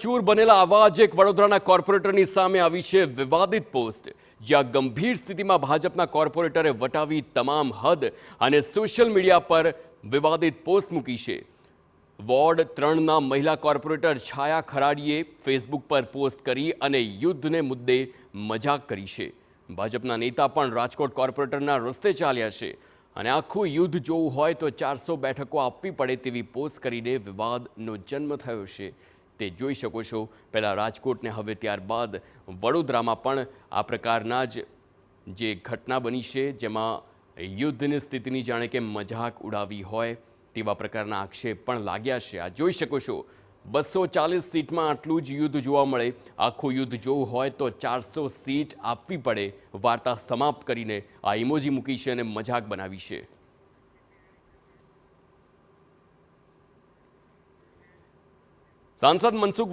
ચૂર બનેલા આવા જ એક વડોદરાના કોર્પોરેટરની સામે આવી છે વિવાદિત પોસ્ટ, જ્યાં ગંભીર સ્થિતિમાં ભાજપના કોર્પોરેટરે વટાવી તમામ હદ અને સોશિયલ મીડિયા પર વિવાદિત પોસ્ટ મૂકી છે. વોર્ડ 3ના મહિલા કોર્પોરેટર છાયા ખરાડીએ ફેસબુક પર પોસ્ટ કરી અને યુદ્ધને મુદ્દે મજાક કરી છે. ભાજપના નેતા પણ રાજકોટ કોર્પોરેટરના રસ્તે ચાલ્યા છે અને આખું યુદ્ધ જોવું હોય તો 400 બેઠકો આપવી પડે તેવી પોસ્ટ કરીને વિવાદનો જન્મ થયો છે. તે જોઈ શકો છો. પહેલાં રાજકોટને હવે ત્યારબાદ વડોદરામાં પણ આ પ્રકારના જ જે ઘટના બની છે, જેમાં યુદ્ધની સ્થિતિની જાણે કે મજાક ઉડાવી હોય તેવા પ્રકારના આક્ષેપ પણ લાગ્યા છે. આ જોઈ શકો છો, 240 સીટમાં આટલું જ યુદ્ધ જોવા મળે. આખું યુદ્ધ જોવું હોય તો 400 સીટ આપવી પડે. વાર્તા સમાપ્ત કરીને આ ઇમોજી મૂકી છે અને મજાક બનાવી છે. સાંસદ મનસુખ